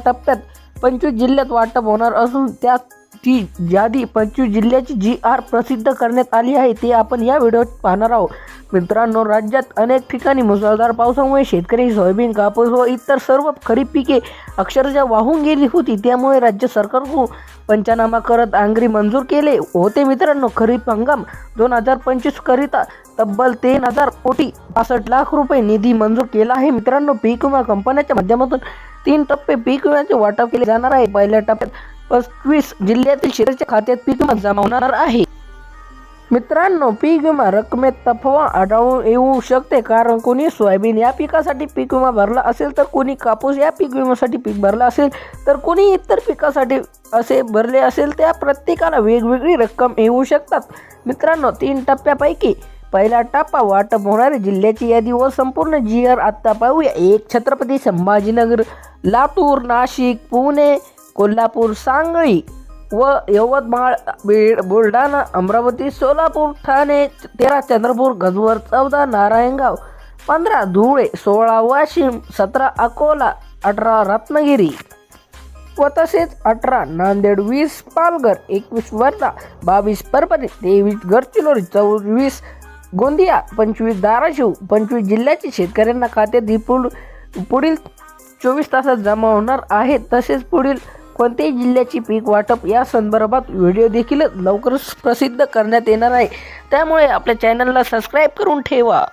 टप्प्यात 25 जिल्ह्यात वाटप होणार असून त्यात ती यादी 25 जिल्ह्याची GR प्रसिद्ध करण्यात आली आहे, ते आपण या व्हिडिओत पाहणार आहोत. मित्रांनो, राज्यात अनेक ठिकाणी मुसळधार पावसामुळे शेतकरी सोयाबीन, कापूस व इतर सर्व खरीप पिके अक्षरशः वाहून गेली होती. त्यामुळे राज्य सरकारकडून पंचनामा करत आंग्री मंजूर केले होते. मित्रांनो, खरीप हंगाम 2025 करिता तब्बल 3,000 कोटी 65 लाख रुपये निधी मंजूर केला आहे. मित्रांनो, पीक विमा कंपन्यांच्या माध्यमातून 3 टप्पे पीक विम्याचे वाटप केले जाणार आहे. पहिल्या टप्प्यात 25 जिल्ह्यातील शेतकऱ्यांच्या खात्यात पीक विमा जमा होणार आहे. मित्रांनो, पीक विमा रकमेत तफावत आढळून येऊ शकते, कारण कोणी सोयाबीन या पिकासाठी पीक विमा भरला असेल तर कोणी कापूस या पीक विम्यासाठी पीक भरला असेल तर कोणी इतर पिकासाठी असे भरले असेल. त्या प्रत्येकाला वेगवेगळी रक्कम येऊ शकतात. मित्रांनो, 3 टप्प्यापैकी पहिला टप्पा वाटप होणाऱ्या जिल्ह्याची यादी व संपूर्ण GR आता पाहूया. 1 छत्रपती संभाजीनगर, लातूर, नाशिक, पुणे, कोल्हापूर, सांगली व यवतमाळ, बीड, बुलढाणा, अमरावती, सोलापूर, ठाणे, 13 चंद्रपूर, गजवर, 14 नारायणगाव, 15 धुळे, 16 वाशिम, 17 अकोला, 18 रत्नागिरी व तसेच 18 नांदेड, 20 पालघर, 21 वर्धा, 22 परभणी, 23 गडचिरोली, 24 गोंदिया, 25 धाराशिव. 25 जिल्ह्याच्या शेतकऱ्यांना खात्यात पुढील 24 तासात जमा होणार आहे. तसेच पुढील कोणत्याही जिल्ह्याची पीक वाटप या संदर्भात व्हिडिओ देखील लवकरच प्रसिद्ध करण्यात येणार आहे. त्यामुळे आपल्या चॅनलला सबस्क्राईब करून ठेवा.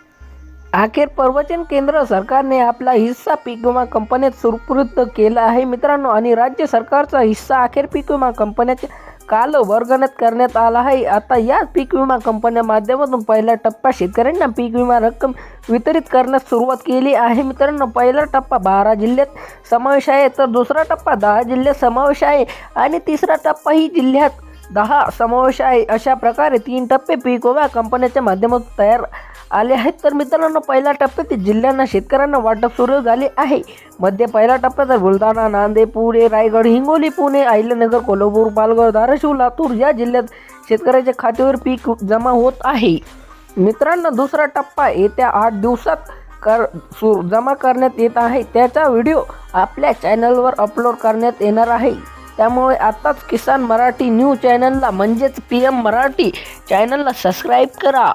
अखेर प्रवचन केंद्र सरकारने आपला हिस्सा पीक विमा कंपन्यात सुपूर्द केला आहे. मित्रांनो, आणि राज्य सरकारचा हिस्सा अखेर पीक विमा कंपन्याच्या काल वर्गण्यात करण्यात आला आहे. आता या पीक विमा कंपन्या माध्यमातून पहिला टप्पा शेतकऱ्यांना पीक विमा रक्कम वितरित करण्यास सुरुवात केली आहे. मित्रांनो, पहिला टप्पा 12 जिल्ह्यात समावेश आहे, तर दुसरा टप्पा 10 जिल्ह्यात समावेश आहे आणि तिसरा टप्पाही जिल्ह्यात 10 समावेश आहे. अशा प्रकारे 3 टप्पे पीक विमा कंपन्याच्या माध्यमातून तयार आले आहेत. तर मित्रांनो, पहिल्या टप्प्यात जिल्ह्यांना शेतकऱ्यांना वाटप सुरू झाले आहे. मध्ये पहिल्या टप्प्यात बुलढाणा, नांदेड, पुणे, रायगड, हिंगोली, पुणे, अहिल्यानगर, कोल्हापूर, पालघर, धाराशिव, लातूर या जिल्ह्यात शेतकऱ्याच्या खात्यावर पीक जमा होत आहे. मित्रांनो, दुसरा टप्पा येत्या 8 दिवसात जमा करण्यात येत आहे. त्याचा व्हिडिओ आपल्या चॅनलवर अपलोड करण्यात येणार आहे. त्यामुळे आताच किसान मराठी न्यूज चॅनलला म्हणजेच PM मराठी चॅनलला सबस्क्राईब करा.